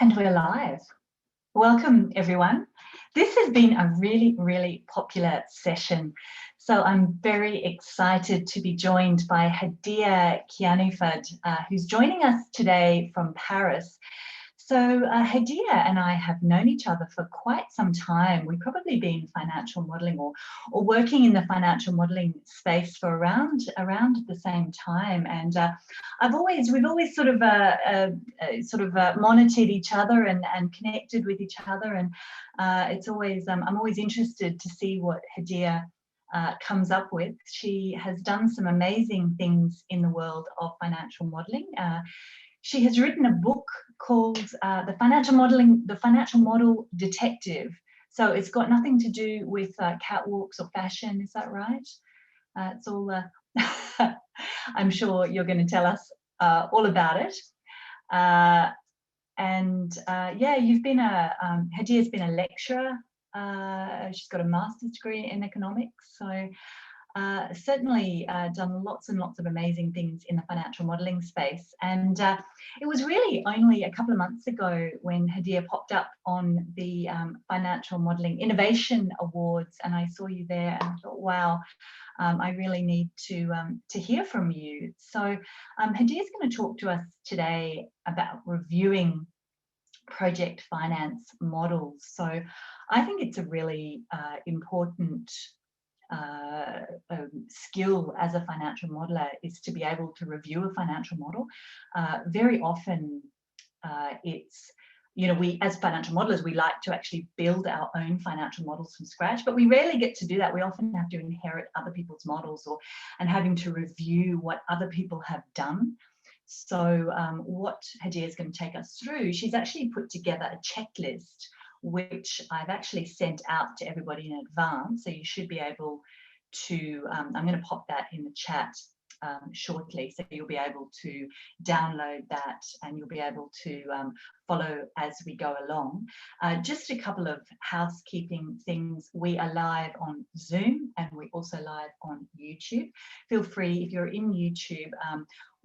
And we're live. Welcome, everyone. This has been a really popular session. So I'm very excited to be joined by Hedieh Kianyfard, who's joining us today from Paris. So Hedieh and I have known each other for quite some time. We've probably been financial modelling or working in the financial modelling space for around the same time. And we've always sort of monitored each other and connected with each other. And it's always I'm always interested to see what Hedieh comes up with. She has done some amazing things in the world of financial modelling. She has written a book called The Financial Model Detective. So it's got nothing to do with catwalks or fashion, is that right? It's all, I'm sure you're going to tell us all about it. Yeah, Hedieh's been a lecturer. She's got a master's degree in economics. So certainly done lots and lots of amazing things in the financial modelling space. And it was really only a couple of months ago when Hedieh popped up on the Financial Modelling Innovation Awards, and I saw you there and I thought, wow, I really need to hear from you. So Hedieh's going to talk to us today about reviewing project finance models. So I think it's a really important skill as a financial modeler is to be able to review a financial model. Very often it's, you know, we as financial modelers, we like to actually build our own financial models from scratch, but we rarely get to do that. We often have to inherit other people's models and having to review what other people have done. So what Hedieh is going to take us through, she's actually put together a checklist which I've actually sent out to everybody in advance. So you should be able to, I'm going to pop that in the chat shortly. So you'll be able to download that and you'll be able to follow as we go along. Just a couple of housekeeping things. We are live on Zoom and we also live on YouTube. Feel free, if you're in YouTube,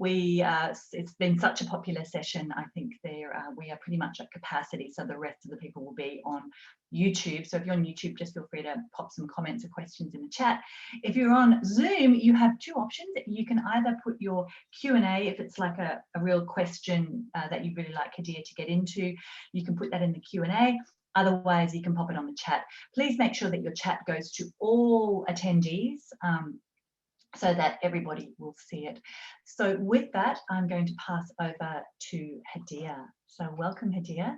it's been such a popular session. I think we are pretty much at capacity, so the rest of the people will be on YouTube. So if you're on YouTube, just feel free to pop some comments or questions in the chat. If you're on Zoom, you have two options. You can either put your Q&A, if it's like a real question that you really like Hedieh to get into, you can put that in the Q&A. Otherwise, you can pop it on the chat. Please make sure that your chat goes to all attendees, so that everybody will see it. So with that, I'm going to pass over to Hedieh. So welcome, Hedieh.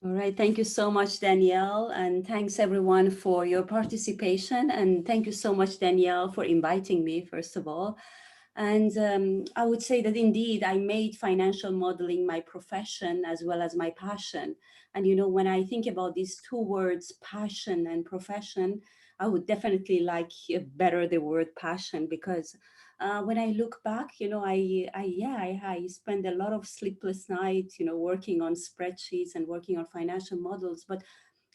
All right, thank you so much, Danielle, and thanks everyone for your participation. And thank you so much, Danielle, for inviting me, first of all. And I would say that indeed, I made financial modeling my profession as well as my passion. And you know, when I think about these two words, passion and profession, I would definitely like better the word passion, because when I look back, you know, I spend a lot of sleepless nights, you know, working on spreadsheets and working on financial models, but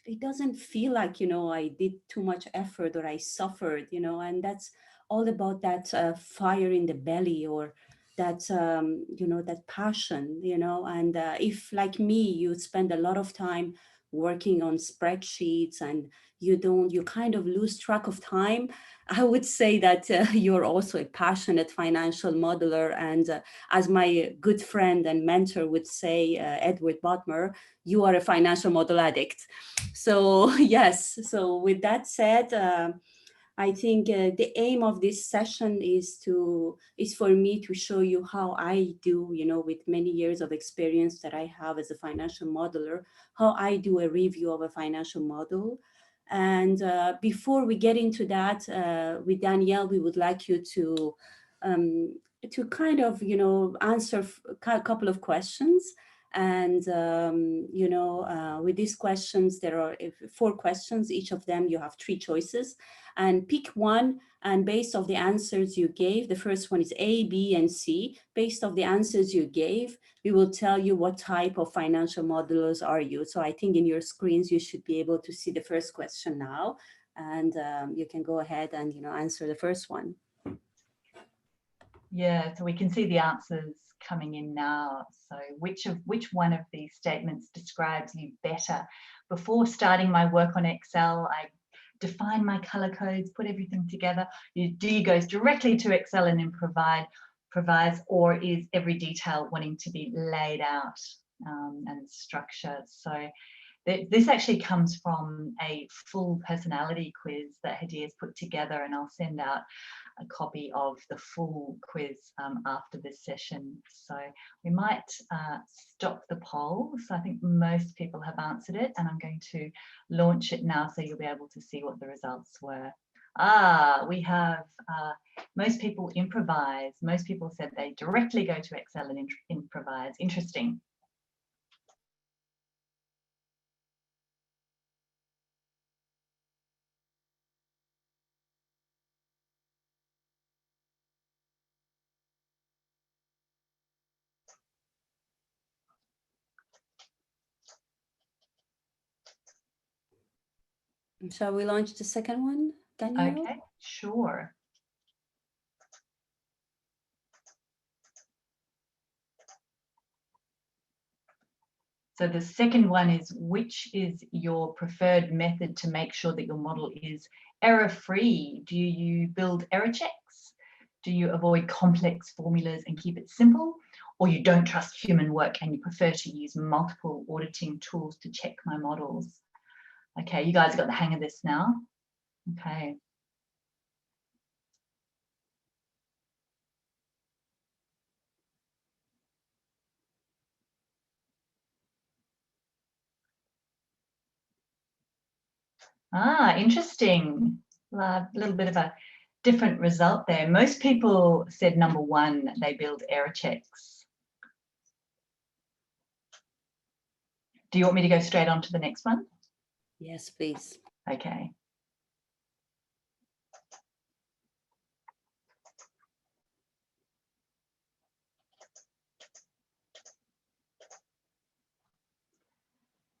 it doesn't feel like, you know, I did too much effort or I suffered, you know, and that's all about that fire in the belly, or that, you know, that passion, you know. And if like me, you spend a lot of time working on spreadsheets and you kind of lose track of time, I would say that you're also a passionate financial modeler. And as my good friend and mentor would say, Edward Butmer, you are a financial model addict. So yes, so with that said, I think the aim of this session is for me to show you how I do, you know, with many years of experience that I have as a financial modeler, how I do a review of a financial model. And before we get into that, with Danielle, we would like you to kind of, you know, answer a couple of questions. And, you know, with these questions, there are 4 questions. Each of them, you have 3 choices. And pick one, and based on the answers you gave, the first one is A, B, and C. Based on the answers you gave, we will tell you what type of financial modelers are you. So I think in your screens, you should be able to see the first question now. And you can go ahead and, you know, answer the first one. Yeah, so we can see the answers coming in now. So which one of these statements describes you better? Before starting my work on Excel, I define my color codes, put everything together. Do you go directly to Excel and then provides, or is every detail wanting to be laid out and structured? So this actually comes from a full personality quiz that Hedieh has put together, and I'll send out a copy of the full quiz after this session. So we might stop the poll. So I think most people have answered it, and I'm going to launch it now so you'll be able to see what the results were. We have most people improvise. Most people said they directly go to Excel and improvise. Interesting. Shall we launch the second one, Danielle? Okay, sure. So the second one is, which is your preferred method to make sure that your model is error-free? Do you build error checks? Do you avoid complex formulas and keep it simple? Or you don't trust human work and you prefer to use multiple auditing tools to check my models? Okay, you guys got the hang of this now. Okay. Interesting. A little bit of a different result there. Most people said number one, they build error checks. Do you want me to go straight on to the next one? Yes, please. Okay.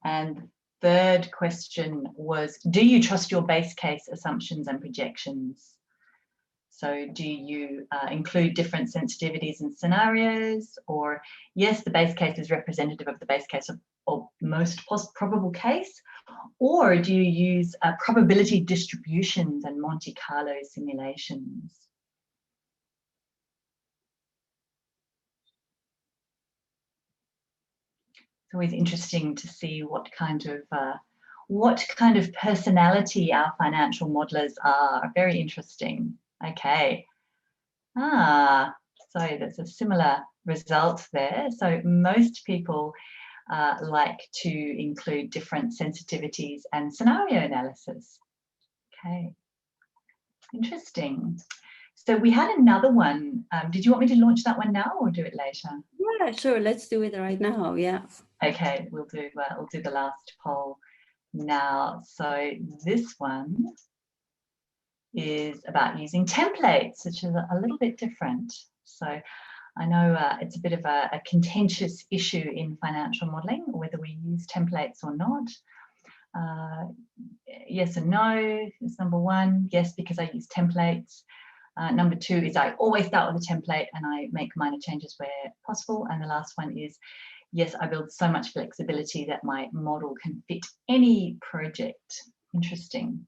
And third question was, do you trust your base case assumptions and projections? So do you include different sensitivities and scenarios? Or yes, the base case is representative of the base case of most probable case? Or do you use probability distributions and Monte Carlo simulations? It's always interesting to see what kind of personality our financial modelers are. Very interesting. Okay. So there's a similar result there. So most people like to include different sensitivities and scenario analysis. Okay. Interesting. So we had another one. Did you want me to launch that one now or do it later? Yeah, sure. Let's do it right now. Yeah. Okay, we'll do the last poll now. So this one is about using templates, which is a little bit different. So I know it's a bit of a contentious issue in financial modelling, whether we use templates or not. Yes and no is number one. Yes, because I use templates. Number two is I always start with a template and I make minor changes where possible. And the last one is, yes, I build so much flexibility that my model can fit any project. Interesting.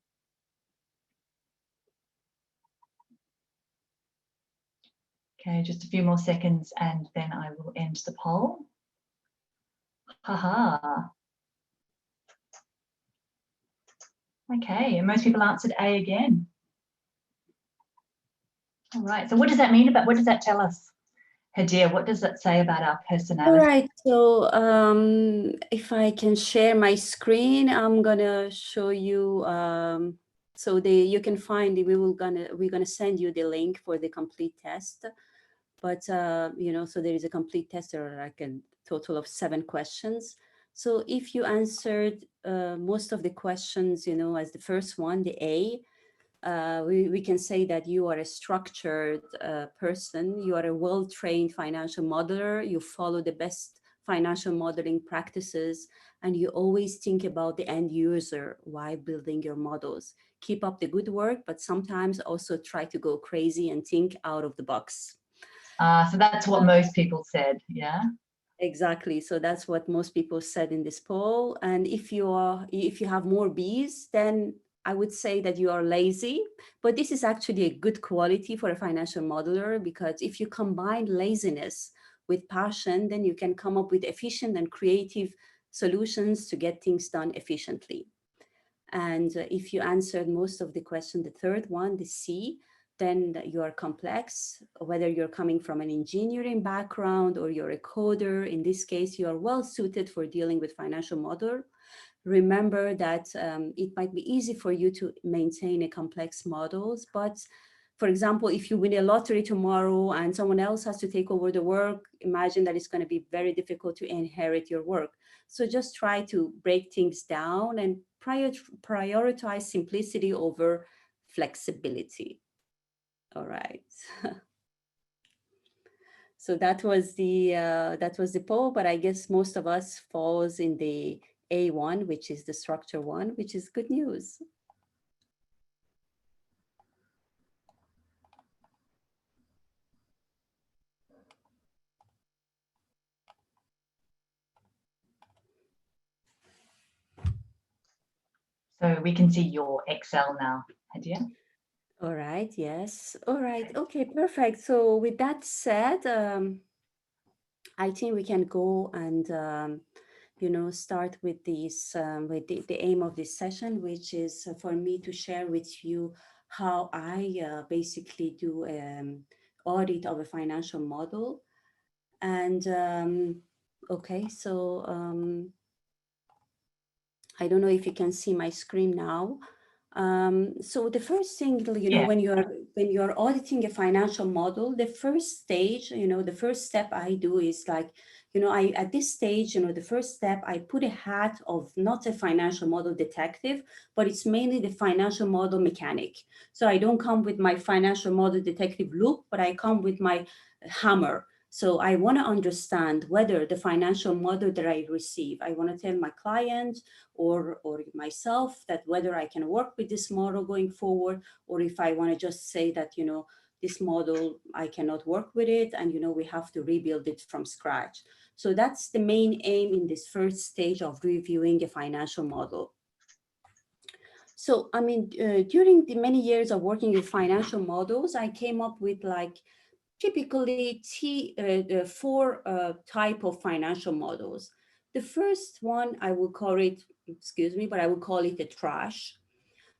Okay, just a few more seconds and then I will end the poll. Haha. Okay, and most people answered A again. All right, so what does that mean about, what does that tell us? Hedieh, what does that say about our personality? All right, so if I can share my screen, I'm gonna show you. So you can find it. We're gonna send you the link for the complete test. But you know, so there is a complete test. There are like a total of 7 questions. So if you answered most of the questions, you know, as the first one, the A, we can say that you are a structured person. You are a well-trained financial modeler. You follow the best financial modeling practices, and you always think about the end user while building your models. Keep up the good work, but sometimes also try to go crazy and think out of the box. So that's what most people said, yeah? Exactly. So that's what most people said in this poll. And if you have more Bs, then I would say that you are lazy. But this is actually a good quality for a financial modeler, because if you combine laziness with passion, then you can come up with efficient and creative solutions to get things done efficiently. And if you answered most of the question, the third one, the C, then you are complex, whether you're coming from an engineering background or you're a coder. In this case, you are well suited for dealing with financial model. Remember that it might be easy for you to maintain a complex models, but for example, if you win a lottery tomorrow and someone else has to take over the work, imagine that it's going to be very difficult to inherit your work. So just try to break things down and prioritize simplicity over flexibility. All right. So that was the poll, but I guess most of us falls in the A1, which is the structure one, which is good news. So we can see your Excel now, Hedieh. All right, yes. All right, okay, perfect. So with that said, I think we can go and, start with this, with the aim of this session, which is for me to share with you how I basically do audit of a financial model. And okay, so I don't know if you can see my screen now. So the first thing, when you're auditing a financial model, the first stage, the first step I do is like, at this stage, the first step, I put a hat of not a financial model detective, but it's mainly the financial model mechanic. So I don't come with my financial model detective look, but I come with my hammer. So I want to understand whether the financial model that I receive, I want to tell my client or myself that whether I can work with this model going forward, or if I want to just say that, this model, I cannot work with it, and, we have to rebuild it from scratch. So that's the main aim in this first stage of reviewing a financial model. So, I mean, during the many years of working with financial models, I came up with like typically four type of financial models. The first one, I will call it, excuse me, but I will call it the trash.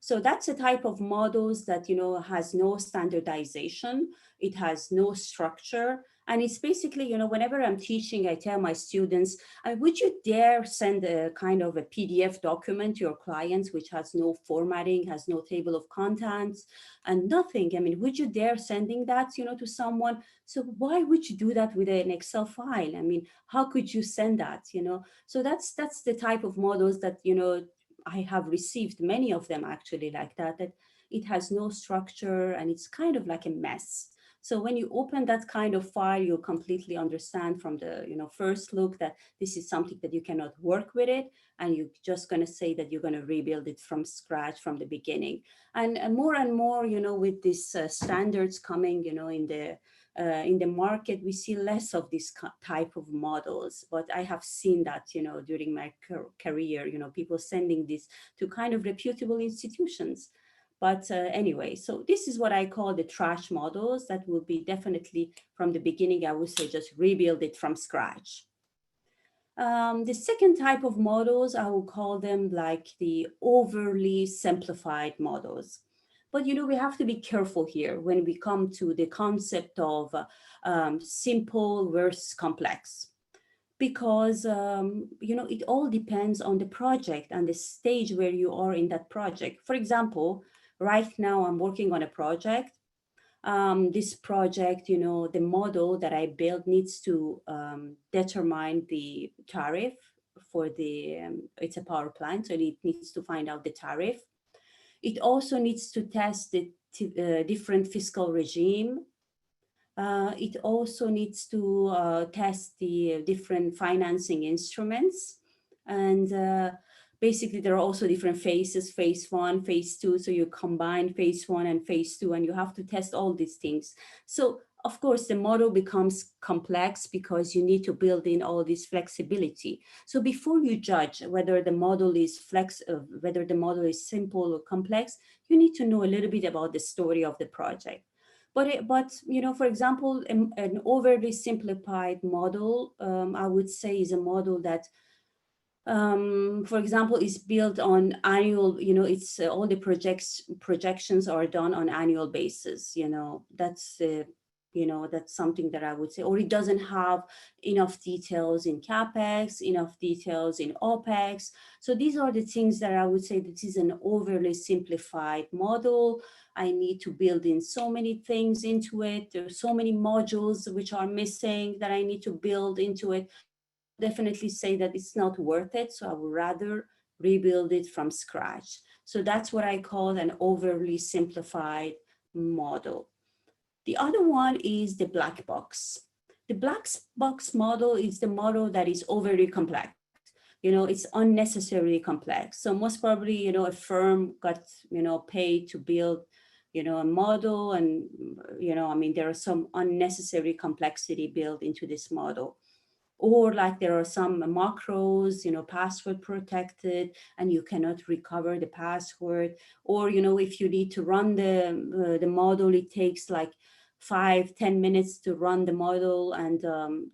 So that's a type of models that, has no standardization, it has no structure. And it's basically, whenever I'm teaching, I tell my students, would you dare send a kind of a PDF document to your clients, which has no formatting, has no table of contents and nothing? I mean, would you dare sending that, to someone? So why would you do that with an Excel file? I mean, how could you send that, So that's the type of models that, I have received many of them actually like that it has no structure and it's kind of like a mess. So when you open that kind of file, you completely understand from the first look that this is something that you cannot work with it, and you're just going to say that you're going to rebuild it from scratch from the beginning. And more, with these standards coming, in the market, we see less of this type of models, but I have seen that, during my career, people sending this to kind of reputable institutions. But anyway, so this is what I call the trash models. That will be definitely from the beginning, I would say just rebuild it from scratch. The second type of models, I will call them like the overly simplified models. But, we have to be careful here when we come to the concept of simple versus complex, because, it all depends on the project and the stage where you are in that project. For example, right now I'm working on a project. This project, the model that I built needs to determine the tariff for it's a power plant, so it needs to find out the tariff. It also needs to test the different fiscal regime. It also needs to test the different financing instruments. And basically, there are also different phases, phase 1, phase 2. So you combine phase 1 and phase 2, and you have to test all these things. So of course, the model becomes complex because you need to build in all this flexibility. So before you judge whether the model is whether the model is simple or complex, you need to know a little bit about the story of the project. But you know, for example, an overly simplified model, I would say, is a model that for example, is built on annual, you know, it's all the projections are done on annual basis, you know, you know, that's something that I would say, or it doesn't have enough details in CapEx, enough details in OpEx. So these are the things that I would say this is an overly simplified model. I need to build in so many things into it. There are so many modules which are missing that I need to build into it. So I would definitely say that it's not worth it. So I would rather rebuild it from scratch. So that's what I call an overly simplified model. The other one is the black box. The black box model is the model that is overly complex. You know, it's unnecessarily complex. So most probably, you know, a firm got, you know, paid to build, you know, a model, and, you know, I mean, there are some unnecessary complexity built into this model. Or like there are some macros, you know, password protected, and you cannot recover the password. Or, you know, if you need to run the model, it takes like 5-10 minutes to run the model, and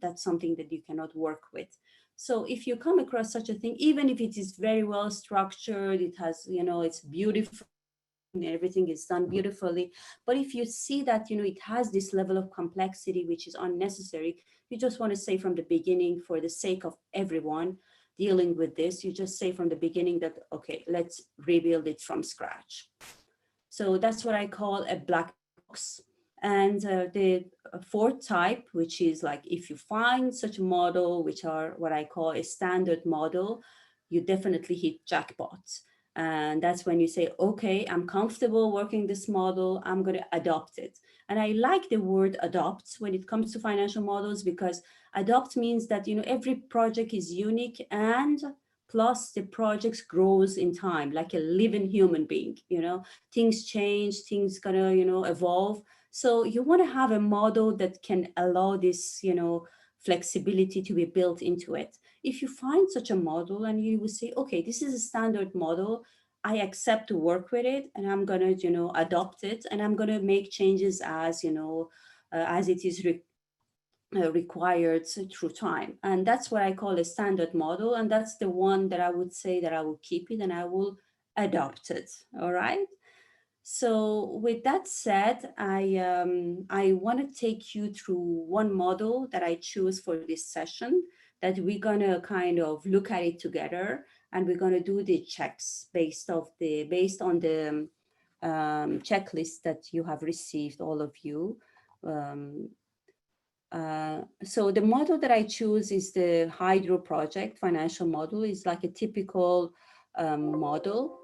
that's something that you cannot work with. So if you come across such a thing, even if it is very well structured, it has, you know, it's beautiful, everything is done beautifully, but if you see that, you know, it has this level of complexity which is unnecessary, you just want to say from the beginning, for the sake of everyone dealing with this, you just say from the beginning that, okay, let's rebuild it from scratch. So that's what I call a black box. And the fourth type, which is like, if you find such a model, which are what I call a standard model, you definitely hit jackpot. And that's when you say, okay, I'm comfortable working this model, I'm going to adopt it. And I like the word adopt when it comes to financial models, because adopt means that, you know, every project is unique, and plus the project grows in time like a living human being. You know, things change, things gonna, you know, evolve. So you want to have a model that can allow this, you know, flexibility to be built into it. If you find such a model and you will say, okay, this is a standard model, I accept to work with it, and I'm gonna, you know, adopt it, and I'm gonna make changes as, you know, as it is required through time. And that's what I call a standard model, and that's the one that I would say that I will keep it and I will adopt it. All right. So with that said, I want to take you through one model that I choose for this session, that we're going to kind of look at it together, and we're going to do the checks based on the checklist that you have received, all of you. So the model that I choose is the Hydro project financial model. Is like a typical model.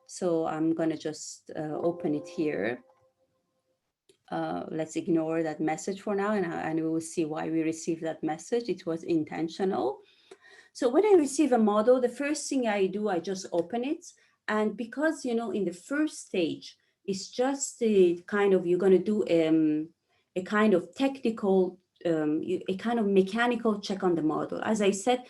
So I'm going to just open it here. Let's ignore that message for now, and we will see why we received that message. It was intentional. So when I receive a model, the first thing I do, I just open it. And because, you know, in the first stage, it's just the kind of, you're going to do a kind of technical, a kind of mechanical check on the model. As I said,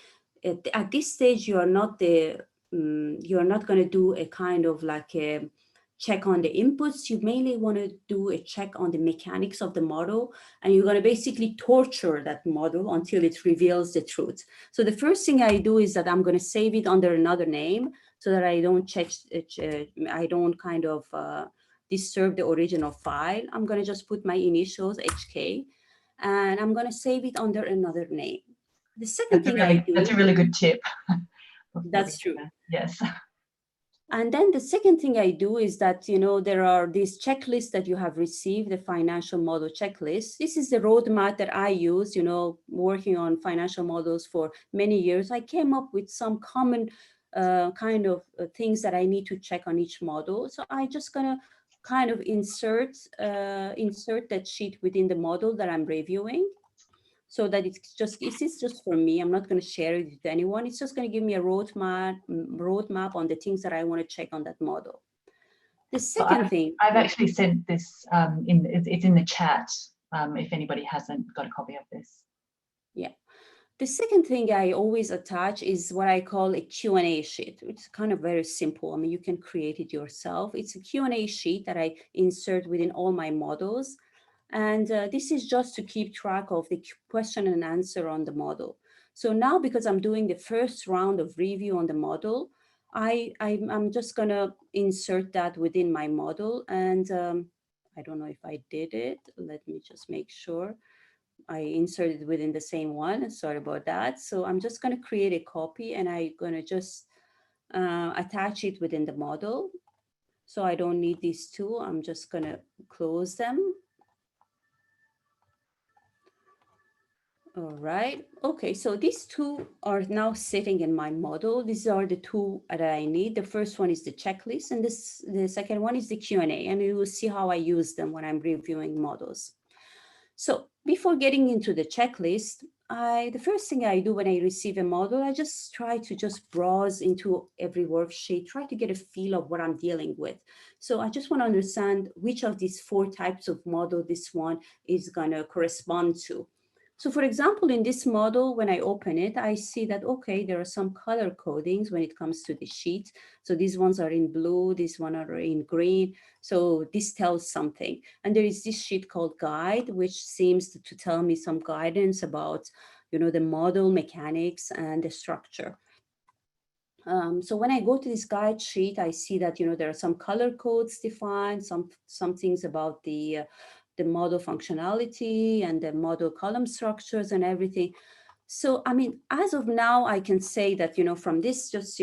at this stage, you're not going to do a kind of like a check on the inputs. You mainly want to do a check on the mechanics of the model, and you're going to basically torture that model until it reveals the truth. So the first thing I do is that I'm going to save it under another name, so that I don't kind of disturb the original file. I'm going to just put my initials, HK, and I'm going to save it under another name. The second thing I do... That's a really good tip. That's true. Yes. And then the second thing I do is that, you know, there are these checklists that you have received, the financial model checklist. This is the roadmap that I use, you know, working on financial models for many years. I came up with some common kind of things that I need to check on each model. So I just gonna kind of insert that sheet within the model that I'm reviewing, so that this is just for me. I'm not going to share it with anyone. It's just going to give me a roadmap on the things that I want to check on that model. The second thing... I've actually sent this, it's in the chat. if anybody hasn't got a copy of this. Yeah. The second thing I always attach is what I call a Q&A sheet. It's kind of very simple. I mean, you can create it yourself. It's a Q&A sheet that I insert within all my models. And this is just to keep track of the question and answer on the model. So now, because I'm doing the first round of review on the model, I'm just gonna insert that within my model. And I don't know if I did it. Let me just make sure. I inserted within the same one. Sorry about that. So I'm just going to create a copy and I'm going to just attach it within the model. So I don't need these two. I'm just going to close them. All right. Okay, so these two are now sitting in my model. These are the two that I need. The first one is the checklist, and the second one is the Q&A. And you will see how I use them when I'm reviewing models. So before getting into the checklist, the first thing I do when I receive a model, I just try to just browse into every worksheet, try to get a feel of what I'm dealing with. So I just want to understand which of these 4 types of model this one is going to correspond to. So for example, in this model, when I open it, I see that, okay, there are some color codings when it comes to the sheet. So these ones are in blue, these ones are in green. So this tells something. And there is this sheet called guide, which seems to tell me some guidance about, the model mechanics and the structure. So when I go to this guide sheet, I see that, there are some color codes defined, some things about the model functionality and the model column structures and everything. So, I mean, as of now, I can say that, from this, just,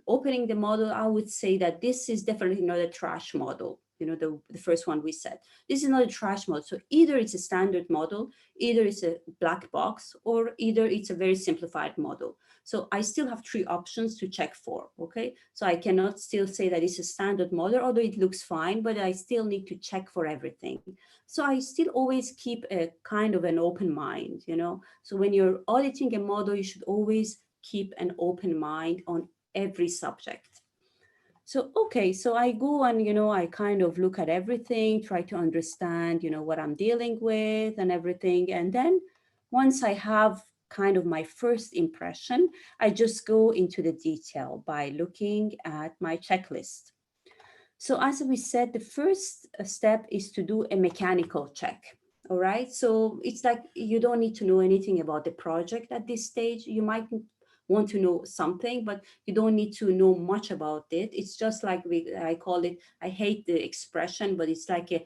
opening the model, I would say that this is definitely not a trash model. The first one we said, this is not a trash model. So either it's a standard model, either it's a black box, or either it's a very simplified model. So I still have 3 options to check for, okay? So I cannot still say that it's a standard model, although it looks fine, but I still need to check for everything. So I still always keep a kind of an open mind, So when you're auditing a model, you should always keep an open mind on every subject. So, okay, so I go and, I kind of look at everything, try to understand, what I'm dealing with and everything. And then once I have kind of my first impression, I just go into the detail by looking at my checklist. So as we said, the first step is to do a mechanical check. All right. So it's like you don't need to know anything about the project at this stage. You might want to know something, but you don't need to know much about it. It's just like I call it, I hate the expression, but it's like a,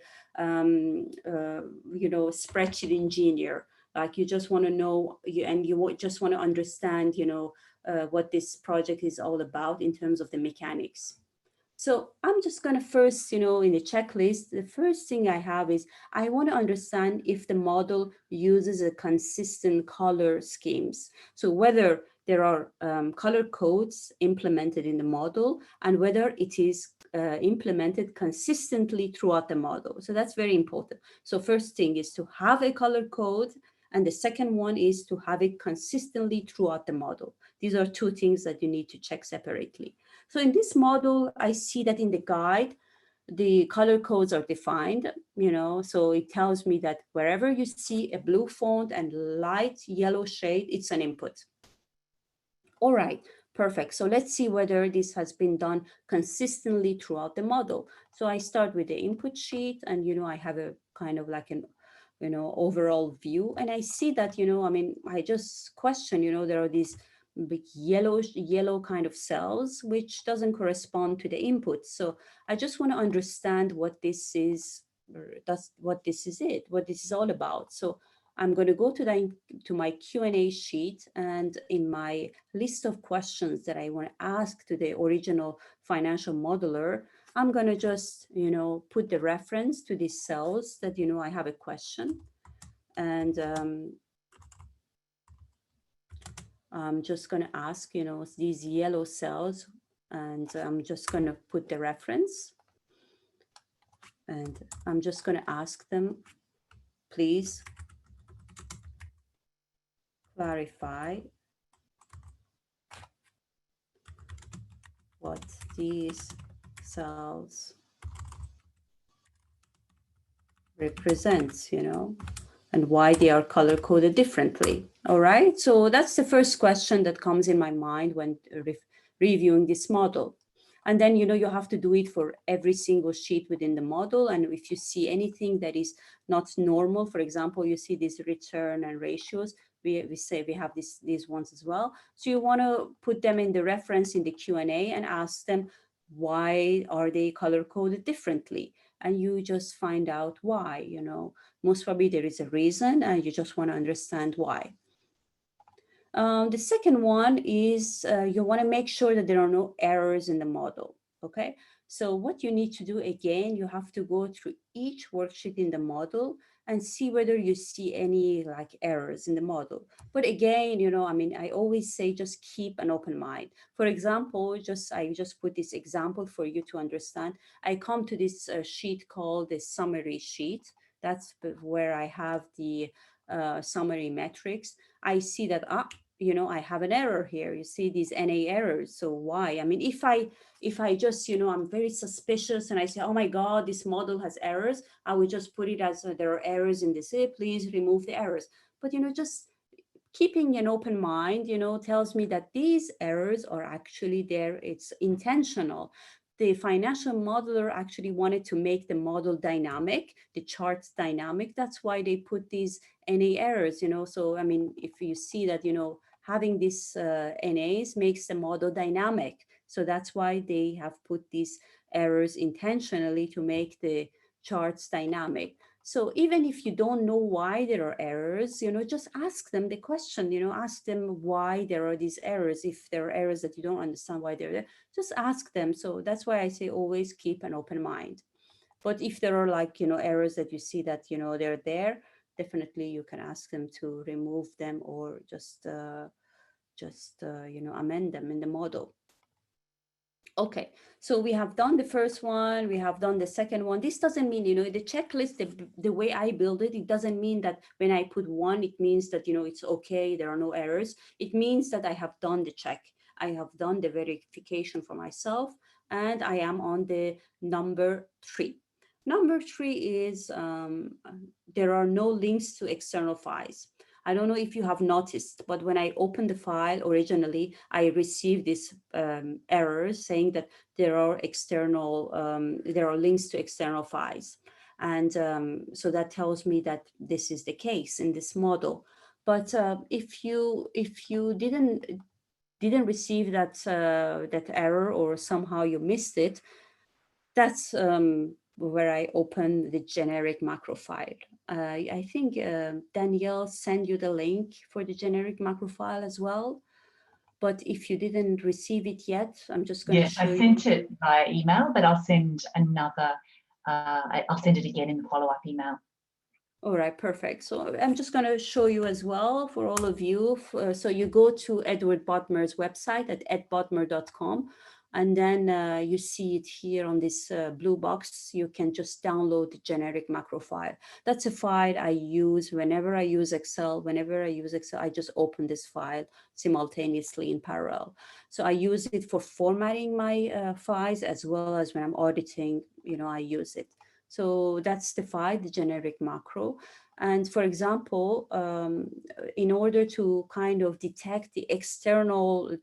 spreadsheet engineer. Like you just want to know, and you just want to understand, what this project is all about in terms of the mechanics. So I'm just going to first, in the checklist, the first thing I have is I want to understand if the model uses a consistent color schemes. So whether there are color codes implemented in the model and whether it is implemented consistently throughout the model. So that's very important. So first thing is to have a color code. And the second one is to have it consistently throughout the model. These are 2 things that you need to check separately. So in this model, I see that in the guide, the color codes are defined, so it tells me that wherever you see a blue font and light yellow shade, it's an input. All right, perfect. So let's see whether this has been done consistently throughout the model. So I start with the input sheet and, I have a kind of like an overall view. And I see that, I just question, there are these big yellow kind of cells, which doesn't correspond to the input. So I just want to understand what this is, what this is all about. So I'm going to go to my Q&A sheet, and in my list of questions that I want to ask to the original financial modeler, I'm going to just, put the reference to these cells that, I have a question. And I'm just going to ask, these yellow cells, and I'm just going to put the reference. And I'm just going to ask them, please clarify what these cells represents, and why they are color coded differently. All right, so that's the first question that comes in my mind when reviewing this model. And then, you have to do it for every single sheet within the model. And if you see anything that is not normal, for example, you see these return and ratios, we say we have these ones as well. So you want to put them in the reference in the Q&A and ask them, why are they color coded differently? And you just find out why, most probably there is a reason and you just want to understand why. The second one is you want to make sure that there are no errors in the model, okay? So what you need to do, again, you have to go through each worksheet in the model and see whether you see any like errors in the model. But again, I always say just keep an open mind. For example, I just put this example for you to understand. I come to this sheet called the summary sheet. That's where I have the summary metrics. I see that I have an error here. You see these NA errors. So why? I mean, if I just, I'm very suspicious and I say, oh my God, this model has errors, I would just put it as there are errors in this. Please remove the errors. But, just keeping an open mind, tells me that these errors are actually there. It's intentional. The financial modeler actually wanted to make the model dynamic, the charts dynamic. That's why they put these NA errors, So, I mean, if you see that, having these NAs makes the model dynamic. So that's why they have put these errors intentionally to make the charts dynamic. So even if you don't know why there are errors, just ask them the question, ask them why there are these errors. If there are errors that you don't understand why they're there, just ask them. So that's why I say always keep an open mind. But if there are like, errors that you see that, they're there, definitely you can ask them to remove them or just amend them in the model. Okay, so we have done the first one, we have done the second one. This doesn't mean, the checklist, the way I build it, it doesn't mean that when I put one, it means that, it's okay, there are no errors. It means that I have done the check. I have done the verification for myself, and I am on the number 3. Number 3 is there are no links to external files. I don't know if you have noticed, but when I opened the file originally, I received this error saying that there are links to external files. And so that tells me that this is the case in this model. But if you didn't receive that error, or somehow you missed it, that's where I open the generic macro file. I think Danielle sent you the link for the generic macro file as well. But if you didn't receive it yet, I'm just going to show you. I sent it via email, but I'll send another, I'll send it again in the follow-up email. All right, perfect. So I'm just going to show you as well for all of you. So you go to Edward Bodmer's website at edbodmer.com. And then you see it here on this blue box. You can just download the generic macro file. That's a file I use whenever I use Excel. Whenever I use Excel, I just open this file simultaneously in parallel. So I use it for formatting my files, as well as when I'm auditing, I use it. So that's the file, the generic macro. And for example, in order to kind of detect the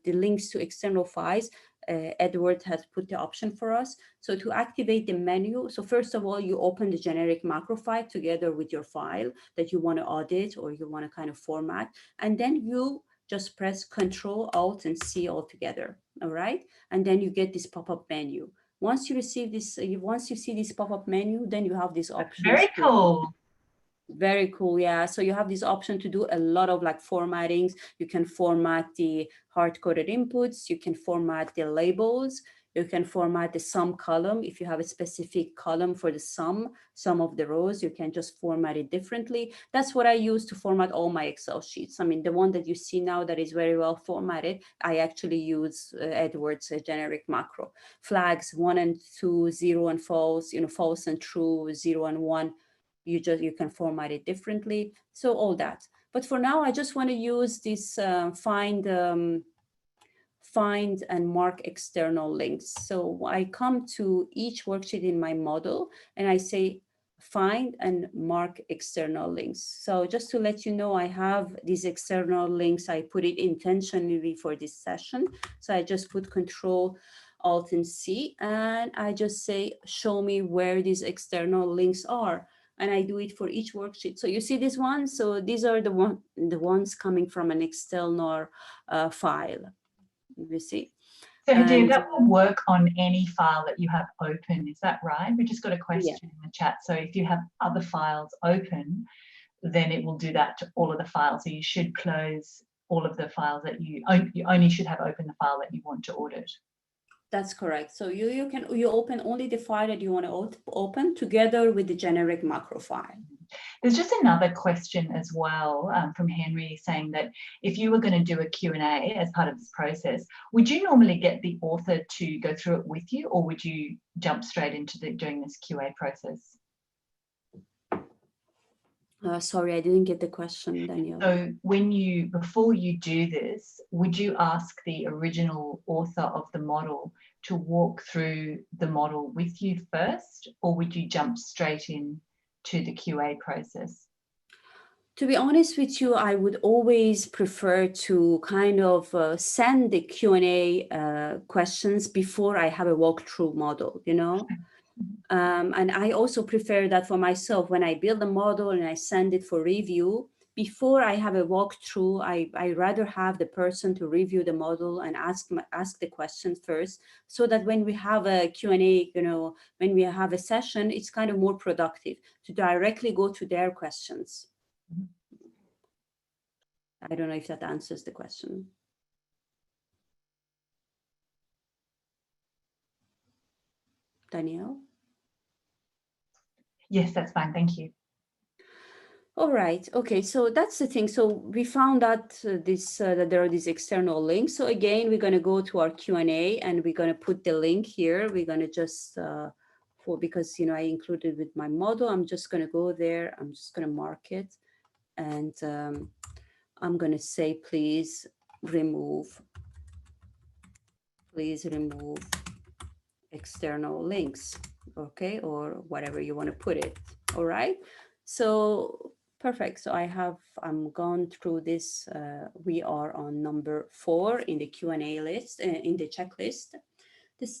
links to external files, Edward has put the option for us. So to activate the menu, so first of all, you open the generic macro file together with your file that you want to audit or you want to kind of format. And then you just press Control, Alt, and C all together, all right? And then you get this pop-up menu. Once you receive this, once you see this pop-up menu, then you have these options. Very cool. Very cool, yeah. So you have this option to do a lot of like formattings. You can format the hard-coded inputs. You can format the labels. You can format the sum column. If you have a specific column for the sum of the rows, you can just format it differently. That's what I use to format all my Excel sheets. I mean, the one that you see now that is very well formatted, I actually use Edward's generic macro. Flags 1 and 2, 0 and false, false and true, 0 and 1. You can format it differently. So all that. But for now, I just want to use this find and mark external links. So I come to each worksheet in my model and I say, find and mark external links. So just to let you know, I have these external links. I put it intentionally for this session. So I just put Control Alt and C, and I just say, show me where these external links are. And I do it for each worksheet. So you see this one? So these are the ones coming from an external file, you see. So Hedieh, And that will work on any file that you have open, is that right? We just got a question yeah, in the chat. So if you have other files open, then it will do that to all of the files. So you should close all of the files that you only should have open the file that you want to audit. that's correct. So you open only the file that you want to open together with the generic macro file. There's just another question as well from Henry saying that if you were going to do a Q&A as part of this process, would you normally get the author to go through it with you, or would you jump straight into doing this QA process? Sorry, I didn't get the question, Danielle. So before you do this, would you ask the original author of the model to walk through the model with you first, or would you jump straight in to the QA process? To be honest with you, I would always prefer to kind of send the Q&A questions before I have a walkthrough model, you know? And I also prefer that for myself when I build a model and I send it for review. Before I have a walkthrough, I rather have the person to review the model and ask the questions first, so that when we have a Q&A, you know, when we have a session, it's kind of more productive to directly go to their questions. I don't know if that answers the question. Danielle? Yes, that's fine. Thank you. All right. Okay. So that's the thing. So we found out that there are these external links. So again, we're going to go to our Q&A and we're going to put the link here. We're going to just because, you know, I included with my model, I'm just going to go there. I'm just going to mark it. And I'm going to say, please remove external links. Okay. Or whatever you want to put it. All right. So perfect. So I'm gone through this. We are on number 4 in the Q&A list, in the checklist.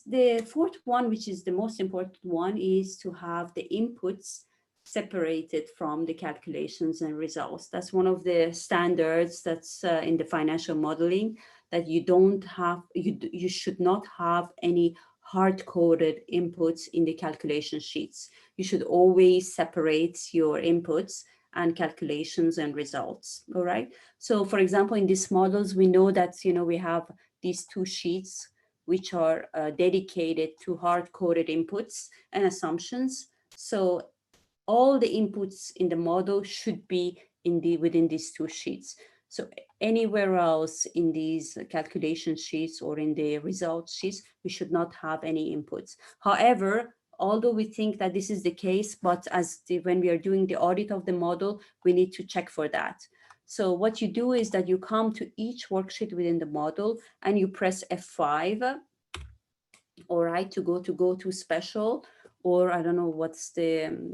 The fourth one, which is the most important one, is to have the inputs separated from the calculations and results. That's one of the standards that's in the financial modeling, that you should not have any hard-coded inputs in the calculation sheets. You should always separate your inputs and calculations and results. All right. So for example, in these models, we know that, you know, we have these 2 sheets which are dedicated to hard-coded inputs and assumptions. So all the inputs in the model should be within these 2 sheets. So anywhere else in these calculation sheets or in the result sheets, we should not have any inputs. However, although we think that this is the case, but when we are doing the audit of the model, we need to check for that. So what you do is that you come to each worksheet within the model and you press F5, all right, to go to special, or I don't know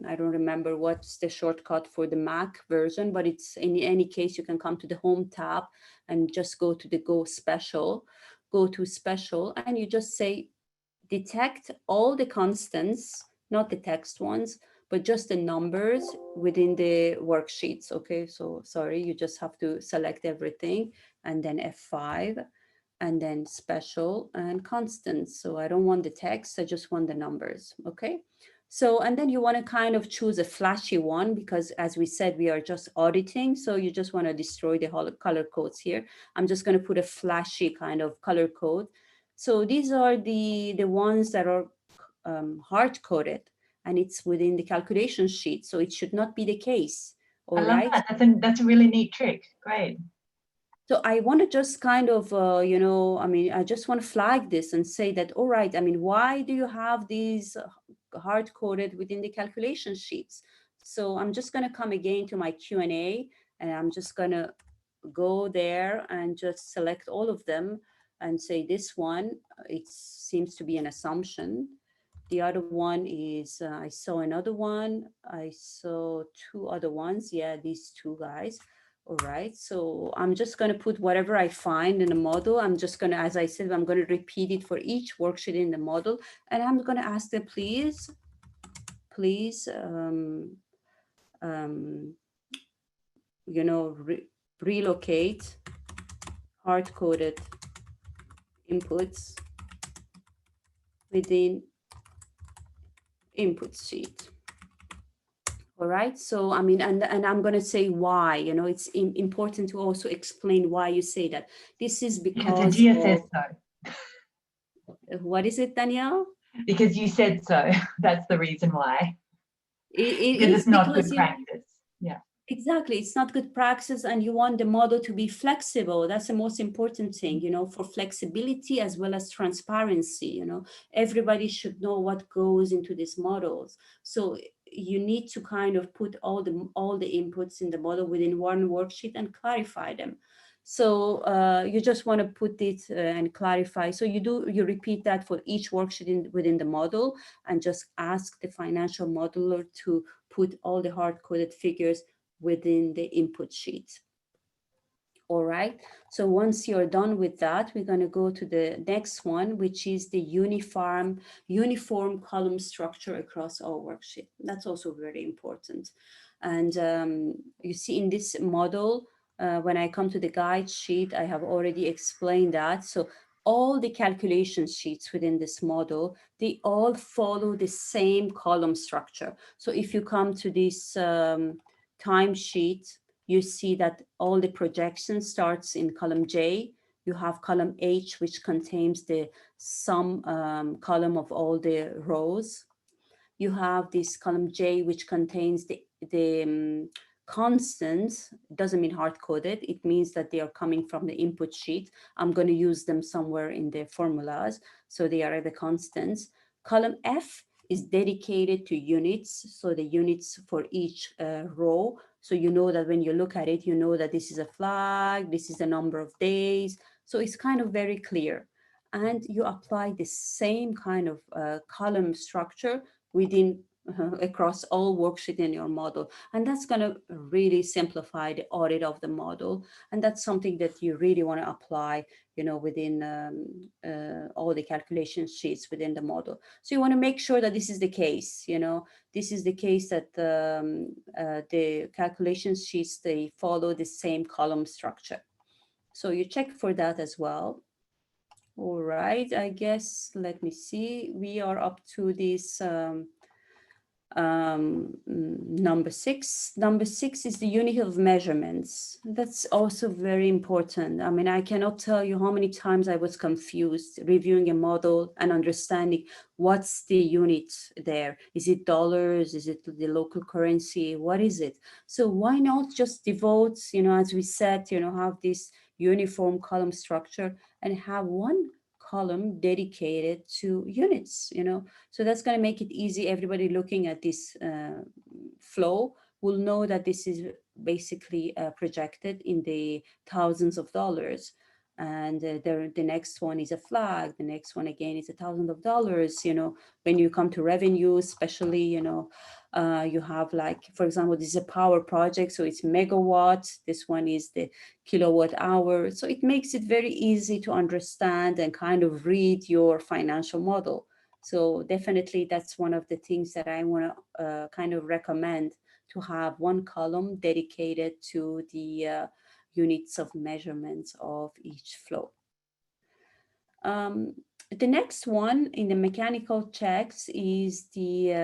I don't remember what's the shortcut for the Mac version, but it's in any case, you can come to the Home tab and just go to the go to special, and you just say, detect all the constants, not the text ones, but just the numbers within the worksheets. Okay, so sorry, you just have to select everything and then F5 and then special and constants. So I don't want the text, I just want the numbers. Okay. So, and then you want to kind of choose a flashy one, because as we said, we are just auditing. So you just want to destroy the whole color codes here. I'm just going to put a flashy kind of color code. So these are the ones that are hard coded, and it's within the calculation sheet. So it should not be the case. All right. That's a really neat trick. Great. So I want to just kind of, you know, I mean, I just want to flag this and say that, all right, I mean, why do you have these hard coded within the calculation sheets? So I'm just going to come again to my Q&A, and I'm just going to go there and just select all of them and say this one, it seems to be an assumption. The other one is, I saw another one. I saw two other ones. Yeah, these two guys. All right. So I'm just going to put whatever I find in the model. I'm just going to, as I said, I'm going to repeat it for each worksheet in the model. And I'm going to ask them, please, um, you know, relocate hard-coded inputs within input sheet. All right. So, I mean, and I'm going to say why, you know, it's important to also explain why you say that. This is Because the because GS of, says so. what is it, Danielle? Because you said so. That's the reason why. It Because is it's not because good you, practice. Yeah. exactly, it's not good practice, and you want the model to be flexible. That's the most important thing, you know, for flexibility as well as transparency. You know, everybody should know what goes into these models. So you need to kind of put all the inputs in the model within one worksheet and clarify them. So you just want to put it and clarify. So you repeat that for each worksheet within the model, and just ask the financial modeler to put all the hard-coded figures within the input sheet. All right, so once you're done with that, we're going to go to the next one, which is the uniform column structure across all worksheet. That's also very important. And you see in this model, when I come to the guide sheet, I have already explained that. So all the calculation sheets within this model, they all follow the same column structure. So if you come to this timesheet, you see that all the projection starts in column J. You have column H, which contains the sum column of all the rows. You have this column J, which contains the constants. It doesn't mean hard-coded. It means that they are coming from the input sheet. I'm going to use them somewhere in the formulas. So they are the constants. Column F is dedicated to units. So the units for each row. So you know that when you look at it, you know that this is a flag, this is the number of days. So it's kind of very clear. And you apply the same kind of column structure within across all worksheets in your model. And that's going to really simplify the audit of the model. And that's something that you really want to apply, you know, within all the calculation sheets within the model. So you want to make sure that this is the case, you know, this is the case that the calculation sheets, they follow the same column structure. So you check for that as well. All right, I guess, let me see. We are up to this number six. Number six is the unit of measurements. That's also very important. I mean, I cannot tell you how many times I was confused reviewing a model and understanding what's the unit there. Is it dollars? Is it the local currency? What is it? So why not just devote, you know, as we said, you know, have this uniform column structure and have one column dedicated to units, you know. So that's going to make it easy. Everybody looking at this flow will know that this is basically projected in the thousands of dollars. And the next one is a flag. The next one again is $1,000. You know, when you come to revenue, especially, you know, you have, like, for example, this is a power project, so it's megawatts. This one is the kilowatt hour. So it makes it very easy to understand and kind of read your financial model. So definitely that's one of the things that I want to kind of recommend, to have one column dedicated to the units of measurements of each flow. The next one in the mechanical checks is the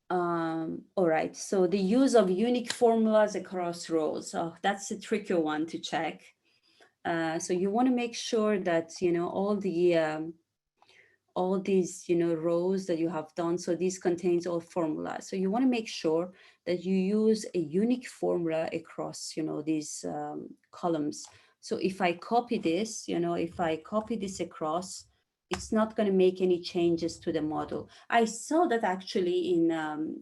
all right, so the use of unique formulas across rows. Oh, that's a tricky one to check. So you want to make sure that, you know, all these, you know, rows that you have done. So this contains all formulas. So you want to make sure that you use a unique formula across, you know, these columns. So if I copy this, you know, if I copy this across, it's not going to make any changes to the model. I saw that actually in,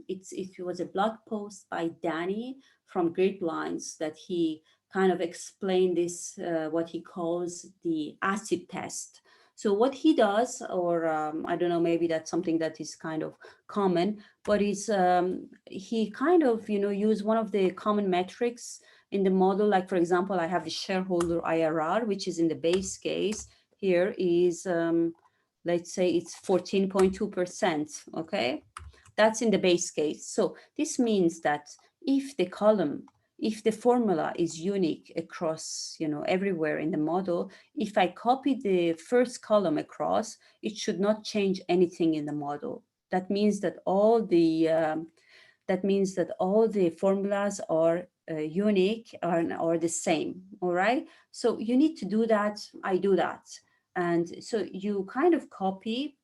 it was a blog post by Danny from Great Lines, that he kind of explained this, what he calls the acid test. So what he does, or I don't know, maybe that's something that is kind of common, but is he kind of, use one of the common metrics in the model. Like, for example, I have the shareholder IRR, which is in the base case here is, let's say it's 14.2%, okay? That's in the base case. So this means that if the column, if the formula is unique across, everywhere in the model, if I copy the first column across, it should not change anything in the model. That means that all the formulas are unique or the same. All right. So you need to do that. I do that. And so you kind of copy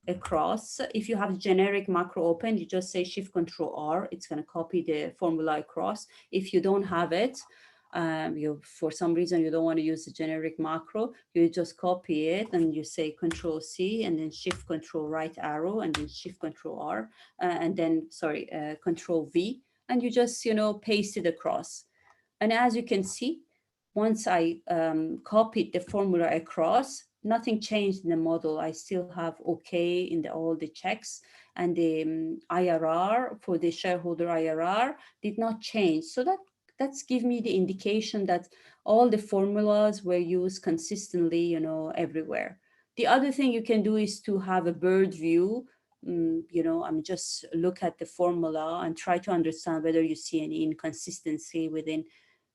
across. If you have generic macro open, you just say Shift Control R, it's going to copy the formula across. If you don't have it, you for some reason you don't want to use the generic macro, you just copy it and you say Control C and then Shift Control right arrow and then Shift Control R and then Control V, and you just paste it across. And as you can see, once I copied the formula across, nothing changed in the model. I still have okay in all the checks, and the IRR for the shareholder IRR did not change. So that's give me the indication that all the formulas were used consistently, everywhere. The other thing you can do is to have a bird view. Just look at the formula and try to understand whether you see any inconsistency within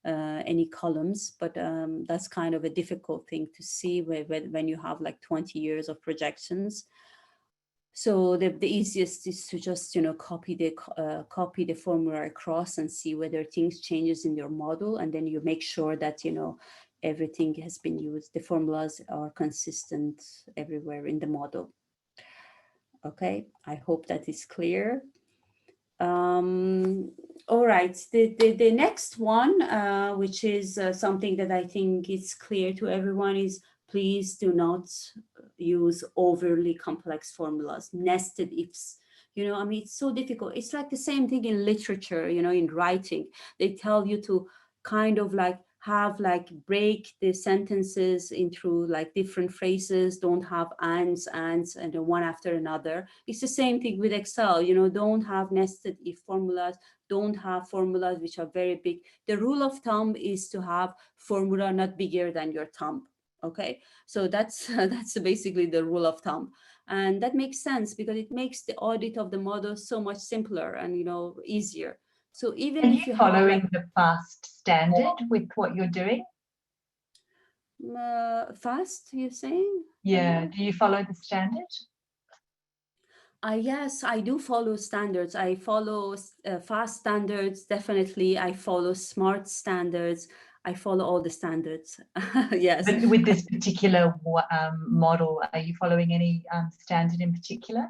any columns, but that's kind of a difficult thing to see when you have like 20 years of projections. So the easiest is to just copy the formula across and see whether things changes in your model, and then you make sure that everything has been used. The formulas are consistent everywhere in the model. Okay, I hope that is clear. All right, the next one, which is something that I think is clear to everyone, is please do not use overly complex formulas, nested ifs. It's so difficult. It's like the same thing in literature, in writing. They tell you to kind of break the sentences into like different phrases, don't have ands and one after another. It's the same thing with Excel, don't have nested if formulas, don't have formulas which are very big. The rule of thumb is to have formula not bigger than your thumb. Okay, so that's that's basically the rule of thumb, and that makes sense because it makes the audit of the model so much simpler and easier. So even Are if you you have following the FAST standard with what you're doing? fast, you're saying? Yeah. Do you follow the standard? Yes, I do follow standards. I follow fast standards, definitely. I follow smart standards. I follow all the standards. Yes. But with this particular model, are you following any standard in particular?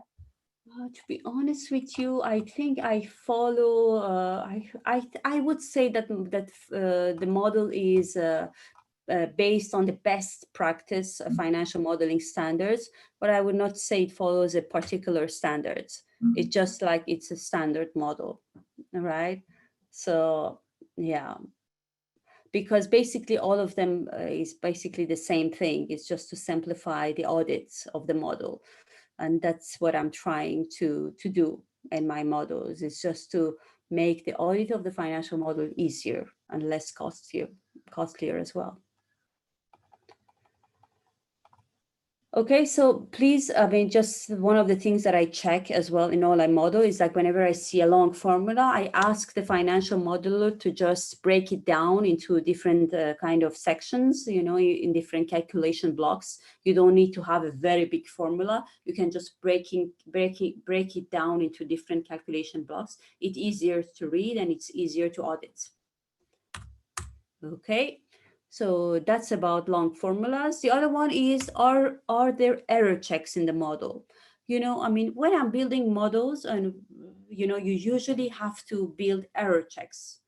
To be honest with you, I think I follow. I would say that the model is based on the best practice financial modeling standards, but I would not say it follows a particular standards. It's just like it's a standard model, right? So yeah, because basically all of them is basically the same thing. It's just to simplify the audits of the model. And that's what I'm trying to do in my models, is just to make the audit of the financial model easier and less costlier as well. Okay, so please, just one of the things that I check as well in all I model is like whenever I see a long formula, I ask the financial modeler to just break it down into different kind of sections, in different calculation blocks. You don't need to have a very big formula. You can just break it down into different calculation blocks. It's easier to read and it's easier to audit. Okay. So that's about long formulas. The other one is, are there error checks in the model? When I'm building models and, you usually have to build error checks.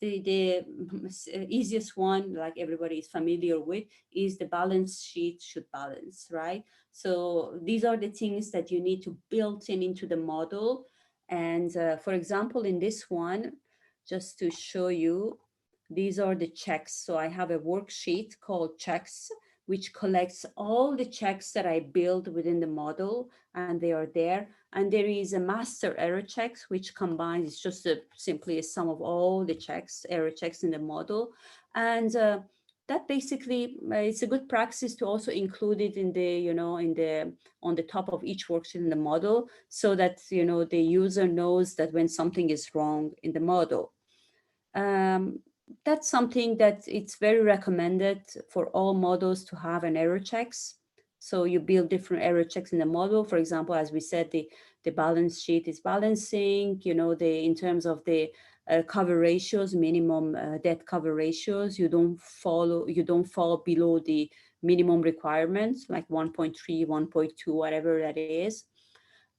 The easiest one, like everybody is familiar with, is the balance sheet should balance, right? So these are the things that you need to build into the model. And for example, in this one, just to show you, these are the checks. So I have a worksheet called checks which collects all the checks that I build within the model, and they are there. And there is a master error checks, which combines, it's just simply a sum of all the checks, error checks in the model. And that basically, it's a good practice to also include it in the, on the top of each worksheet in the model, so that, the user knows that when something is wrong in the model. Um, that's something that it's very recommended for all models to have an error checks. So you build different error checks in the model. For example, as we said, the balance sheet is balancing, in terms of the cover ratios, minimum debt cover ratios, you don't fall below the minimum requirements, like 1.3, 1.2, whatever that is,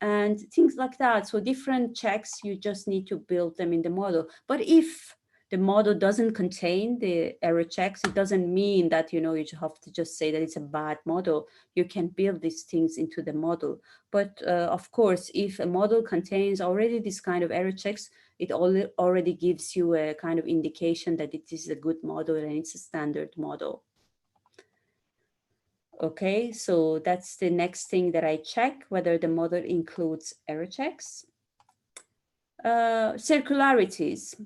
and things like that. So different checks, you just need to build them in the model. But if the model doesn't contain the error checks, it doesn't mean that, you have to just say that it's a bad model. You can build these things into the model. But of course, if a model contains already this kind of error checks, it already gives you a kind of indication that it is a good model and it's a standard model. Okay, so that's the next thing that I check, whether the model includes error checks. Circularities,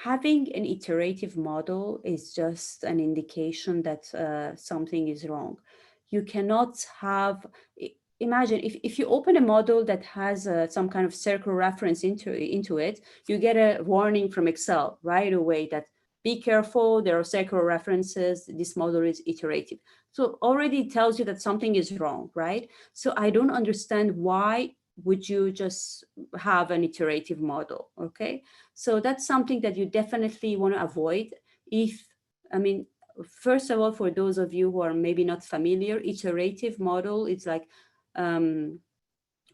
having an iterative model is just an indication that something is wrong. You cannot have, imagine if you open a model that has some kind of circle reference into it, you get a warning from Excel right away that be careful, there are circle references, this model is iterative. So already it tells you that something is wrong, right? So I don't understand why would you just have an iterative model, okay? So that's something that you definitely want to avoid. First of all, for those of you who are maybe not familiar, iterative model, it's like,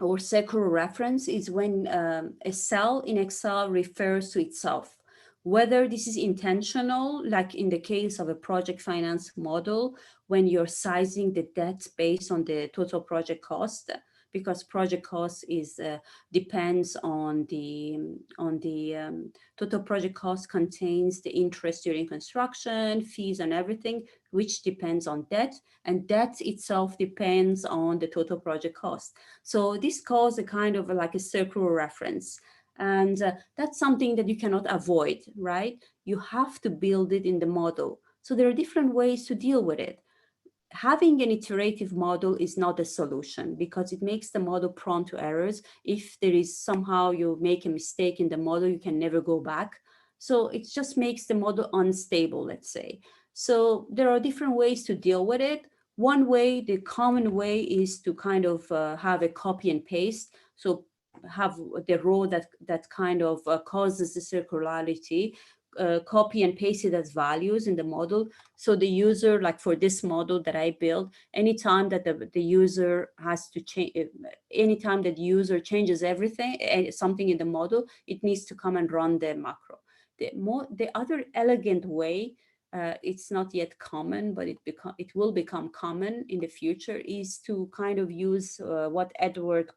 or circular reference is when a cell in Excel refers to itself. Whether this is intentional, like in the case of a project finance model, when you're sizing the debt based on the total project cost, because project cost is depends on the total project cost contains the interest during construction, fees and everything, which depends on debt, and debt itself depends on the total project cost. So this calls a kind of like a circular reference. And that's something that you cannot avoid, right? You have to build it in the model. So there are different ways to deal with it. Having an iterative model is not a solution because it makes the model prone to errors. If there is somehow you make a mistake in the model, you can never go back. So it just makes the model unstable, let's say. So there are different ways to deal with it. One way, the common way, is to kind of have a copy and paste. So have the row that kind of causes the circularity, copy and paste it as values in the model. So the user, like for this model that I built, anytime that the user has to change, anytime that the user changes something in the model, it needs to come and run the macro. The other elegant way, it's not yet common, but it will become common in the future, is to kind of use what Edward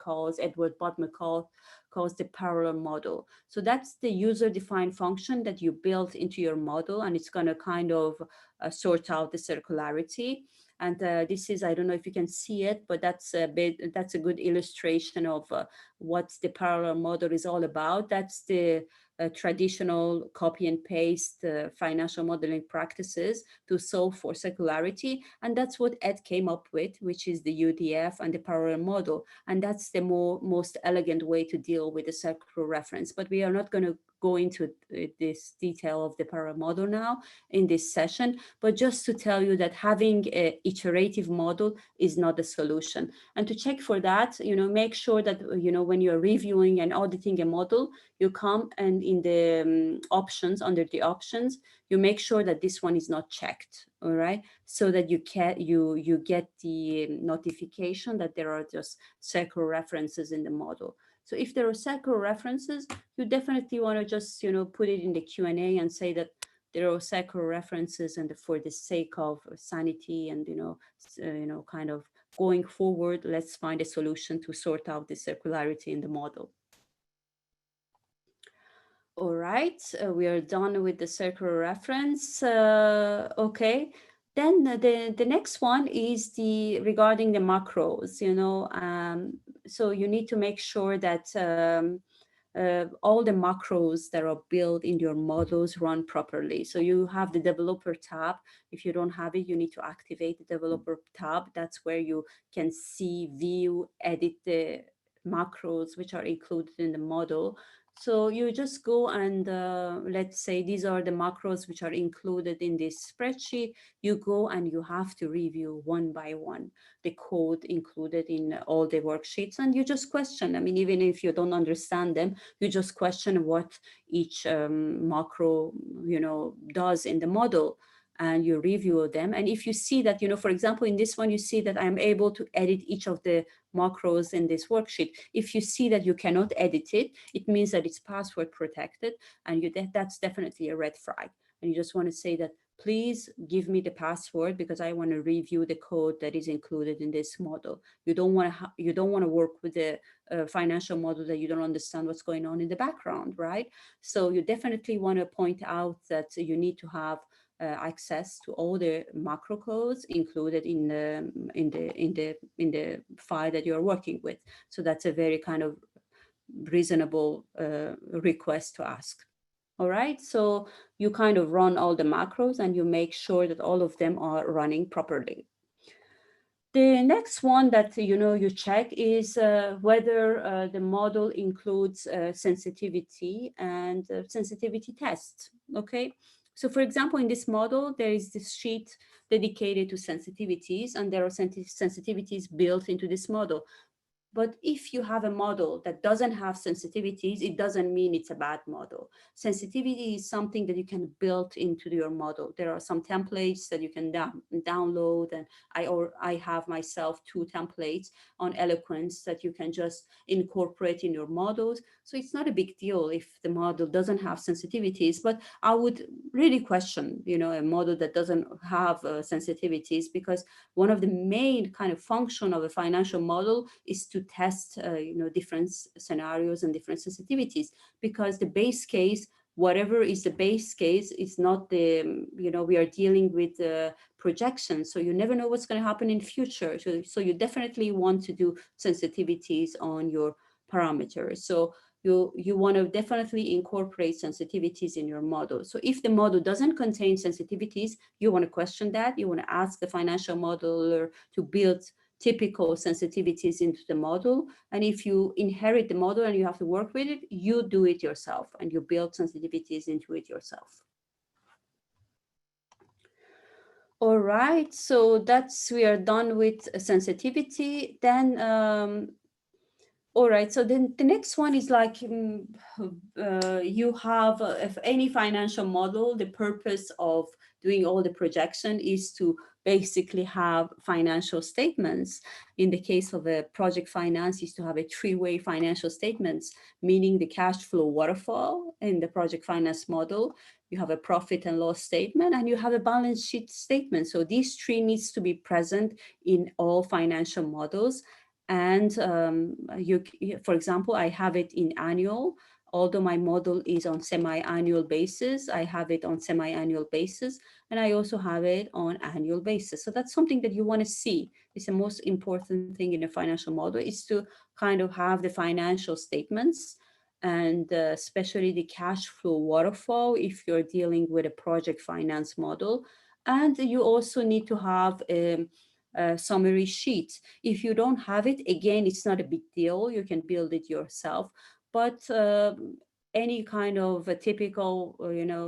Butler calls the parallel model. So that's the user-defined function that you built into your model, and it's going to kind of sort out the circularity. And this is, I don't know if you can see it, but that's a good illustration of what the parallel model is all about. That's the traditional copy and paste financial modeling practices to solve for circularity. And that's what Ed came up with, which is the UDF and the parallel model. And that's the most elegant way to deal with the circular reference. But we are not going to go into this detail of the parallel model now in this session, but just to tell you that having an iterative model is not a solution. And to check for that, make sure that, when you're reviewing and auditing a model, you come and in the options, under the options, you make sure that this one is not checked, all right? So that you get the notification that there are just circular references in the model. So if there are circular references, you definitely want to just, put it in the Q&A and say that there are circular references, and for the sake of sanity and, kind of going forward, let's find a solution to sort out the circularity in the model. All right, we are done with the circular reference. Okay, Then the next one is the regarding the macros, so you need to make sure that all the macros that are built in your models run properly. So you have the developer tab. If you don't have it, you need to activate the developer tab. That's where you can see, view, edit the macros which are included in the model. So you just go and let's say these are the macros which are included in this spreadsheet. You go and you have to review one by one the code included in all the worksheets, and you just question. I mean, even if you don't understand them, you just question what each macro does in the model, and you review them. And if you see that, for example, in this one, you see that I'm able to edit each of the macros in this worksheet. If you see that you cannot edit it, it means that it's password protected, and that's definitely a red flag. And you just want to say that, please give me the password because I want to review the code that is included in this model. You don't want to you don't want to work with a financial model that you don't understand what's going on in the background, right? So you definitely want to point out that you need to have access to all the macro codes included in the file that you're working with. So that's a very kind of reasonable request to ask. All right, so you kind of run all the macros and you make sure that all of them are running properly. The next one that you check is whether the model includes sensitivity and sensitivity tests. Okay, so for example, in this model, there is this sheet dedicated to sensitivities, and there are sensitivities built into this model. But if you have a model that doesn't have sensitivities, it doesn't mean it's a bad model. Sensitivity is something that you can build into your model. There are some templates that you can download, and I have myself 2 templates on eloquence that you can just incorporate in your models. So it's not a big deal if the model doesn't have sensitivities, but I would really question, a model that doesn't have sensitivities, because one of the main kind of function of a financial model is to test different scenarios and different sensitivities, because the base case, whatever is the base case, is not the we are dealing with projections, so you never know what's going to happen in future. So you definitely want to do sensitivities on your parameters. So you want to definitely incorporate sensitivities in your model. So if the model doesn't contain sensitivities, you want to question that. You want to ask the financial modeler to build typical sensitivities into the model. And if you inherit the model and you have to work with it, you do it yourself and you build sensitivities into it yourself. All right, so we are done with sensitivity. Then all right, so then the next one is like you have if any financial model, the purpose of doing all the projection is to basically have financial statements. In the case of a project finance, is to have a 3-way financial statements, meaning the cash flow waterfall in the project finance model. You have a profit and loss statement, and you have a balance sheet statement. So these 3 needs to be present in all financial models. And for example, I have it in annual. Although my model is on semi-annual basis, I have it on semi-annual basis, and I also have it on annual basis. So that's something that you want to see. It's the most important thing in a financial model, is to kind of have the financial statements, and especially the cash flow waterfall if you're dealing with a project finance model. And you also need to have a summary sheet. If you don't have it, again, it's not a big deal. You can build it yourself. But any kind of a typical,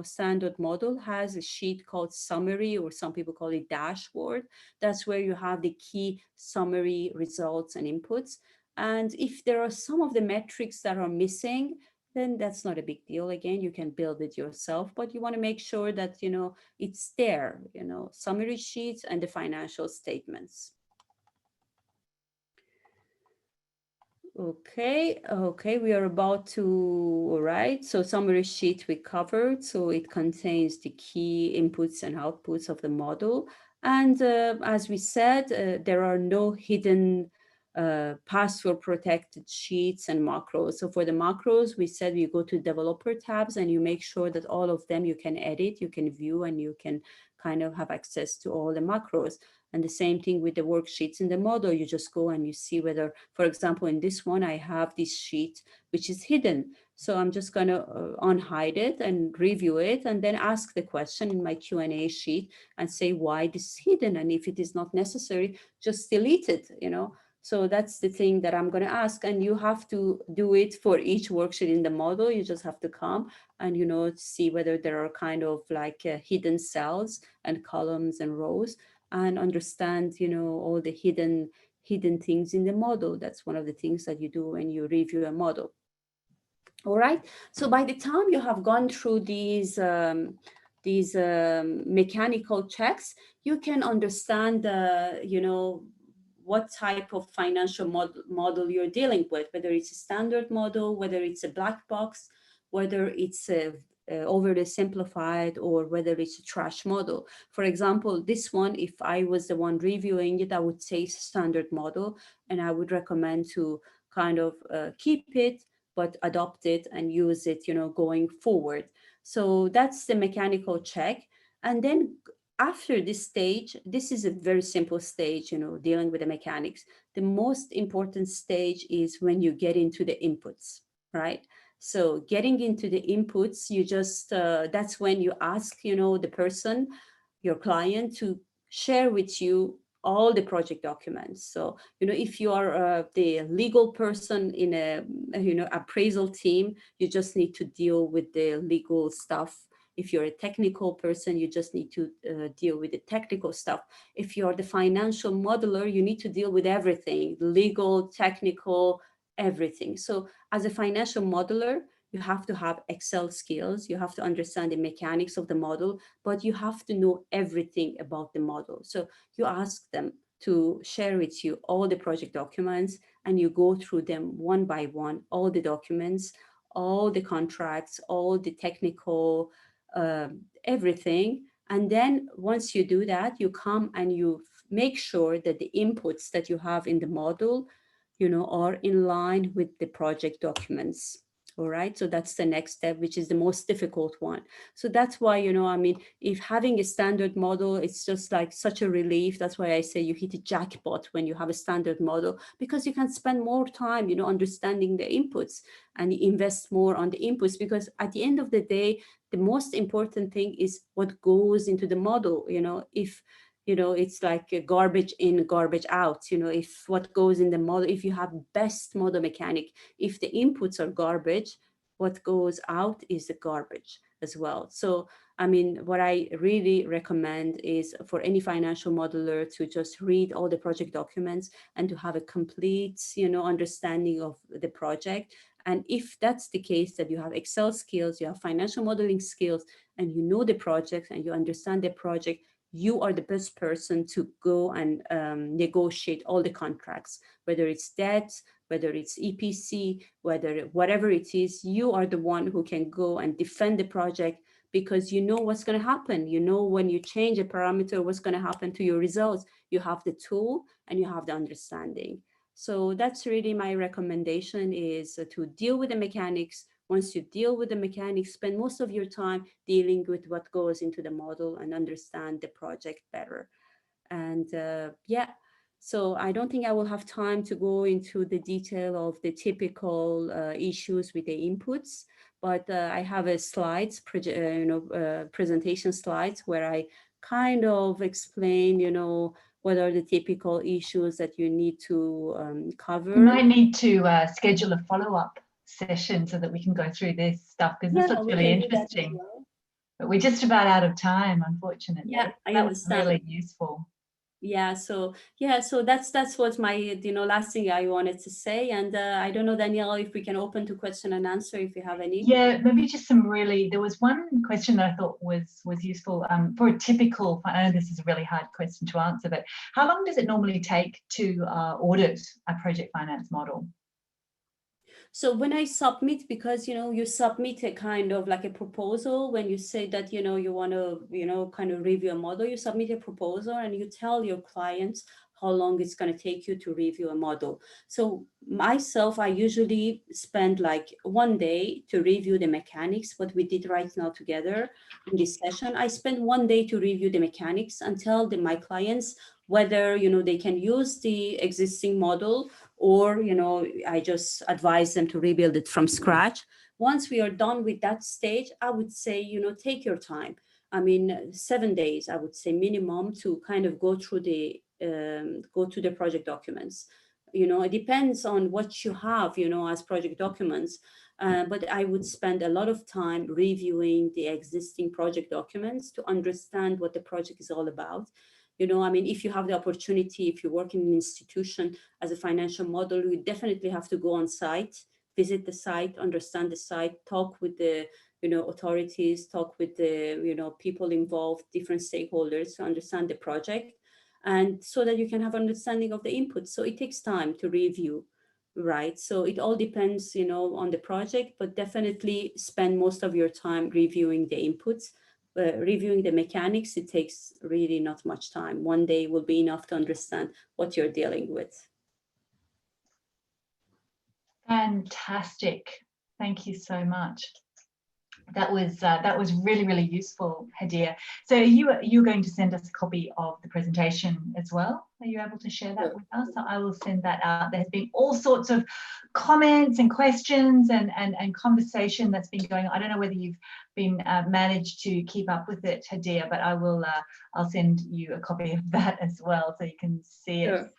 standard model has a sheet called summary, or some people call it dashboard. That's where you have the key summary results and inputs. And if there are some of the metrics that are missing, then that's not a big deal. Again, you can build it yourself, but you want to make sure that, it's there, summary sheets and the financial statements. Okay, we are about to, all right, so summary sheet we covered. So it contains the key inputs and outputs of the model. And as we said, there are no hidden password protected sheets and macros. So for the macros, we said you go to developer tabs and you make sure that all of them you can edit, you can view, and you can kind of have access to all the macros. And the same thing with the worksheets in the model. You just go and you see whether, for example, in this one, I have this sheet which is hidden. So I'm just going to unhide it and review it and then ask the question in my Q&A sheet and say why this is hidden. And if it is not necessary, just delete it, you know. So that's the thing that I'm going to ask. And you have to do it for each worksheet in the model. You just have to come and, you know, see whether there are kind of like hidden cells and columns and rows, and understand, you know, all the hidden things in the model. That's one of the things that you do when you review a model. All right. So by the time you have gone through these mechanical checks, you can understand, you know, what type of financial model you're dealing with, whether it's a standard model, whether it's a black box, whether it's a overly simplified, or whether it's a trash model. For example, this one, if I was the one reviewing it, I would say it's a standard model, and I would recommend to kind of keep it, but adopt it and use it, you know, going forward. So that's the mechanical check. And then after this stage, this is a very simple stage, you know, dealing with the mechanics. The most important stage is when you get into the inputs, right? So getting into the inputs, you just, that's when you ask, you know, the person, your client, to share with you all the project documents. So, you know, if you are the legal person in a, you know, appraisal team, you just need to deal with the legal stuff. If you're a technical person, you just need to deal with the technical stuff. If you're the financial modeler, you need to deal with everything, legal, technical, everything. So as a financial modeler, you have to have Excel skills. You have to understand the mechanics of the model, but you have to know everything about the model. So you ask them to share with you all the project documents, and you go through them one by one, all the documents, all the contracts, all the technical, everything. And then once you do that, you come and you make sure that the inputs that you have in the model, you know, are in line with the project documents. All right. So that's the next step, which is the most difficult one. So that's why, you know, I mean, if having a standard model, it's just like such a relief. That's why I say you hit a jackpot when you have a standard model, because you can spend more time, you know, understanding the inputs, and invest more on the inputs, because at the end of the day, the most important thing is what goes into the model. You know, if, you know, it's like a garbage in, garbage out. You know, if what goes in the model, if you have best model mechanic, if the inputs are garbage, what goes out is the garbage as well. So, I mean, what I really recommend is for any financial modeler to just read all the project documents and to have a complete, you know, understanding of the project. And if that's the case, that you have Excel skills, you have financial modeling skills, and you know the project and you understand the project, you are the best person to go and negotiate all the contracts, whether it's debt, whether it's EPC, whatever it is. You are the one who can go and defend the project, because you know what's going to happen. You know, when you change a parameter, what's going to happen to your results. You have the tool and you have the understanding. So that's really my recommendation, is to deal with the mechanics. Once you deal with the mechanics, spend most of your time dealing with what goes into the model and understand the project better. And yeah, so I don't think I will have time to go into the detail of the typical issues with the inputs, but I have a slides, presentation slides, where I kind of explain, you know, what are the typical issues that you need to cover. You might need to schedule a follow-up session so that we can go through this stuff, because this looks really interesting. Well. But we're just about out of time, unfortunately. Yeah, I that understand. was really useful. Yeah, so that's what my, you know, last thing I wanted to say. And I don't know, Danielle, if we can open to question and answer, if you have any. Yeah, maybe just some really, there was one question that I thought was useful for a typical, I know this is a really hard question to answer, but how long does it normally take to audit a project finance model? So when I submit, because, you know, you submit a kind of like a proposal, when you say that, you know, you want to, you know, kind of review a model, you submit a proposal and you tell your clients how long it's going to take you to review a model. So myself, I usually spend like 1 day to review the mechanics, what we did right now together in this session. I spend 1 day to review the mechanics and tell my clients whether, they can use the existing model, or, I just advise them to rebuild it from scratch. Once we are done with that stage, I would say, take your time. I mean, 7 days, I would say minimum, to kind of go through go to the project documents. It depends on what you have, as project documents. But I would spend a lot of time reviewing the existing project documents to understand what the project is all about. I mean, if you have the opportunity, if you work in an institution as a financial model, you definitely have to go on site, visit the site, understand the site, talk with the authorities, talk with the people involved, different stakeholders, to understand the project, and so that you can have understanding of the input. So it takes time to review, right? So it all depends on the project, but definitely spend most of your time reviewing the inputs. Reviewing the mechanics, it takes really not much time. 1 day will be enough to understand what you're dealing with. Fantastic. Thank you so much. That was really, really useful, Hedieh. So you're going to send us a copy of the presentation as well? Are you able to share that with us? So I will send that out. There's been all sorts of comments and questions and conversation that's been going on. I don't know whether you've been managed to keep up with it, Hedieh, but I'll send you a copy of that as well, so you can see it.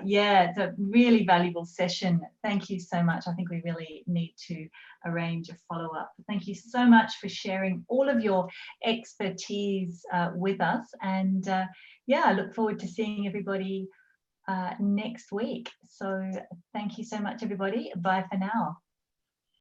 Yeah, it's a really valuable session. Thank you so much. I think we really need to arrange a follow-up. Thank you so much for sharing all of your expertise with us. And yeah, I look forward to seeing everybody next week. So thank you so much, everybody. Bye for now.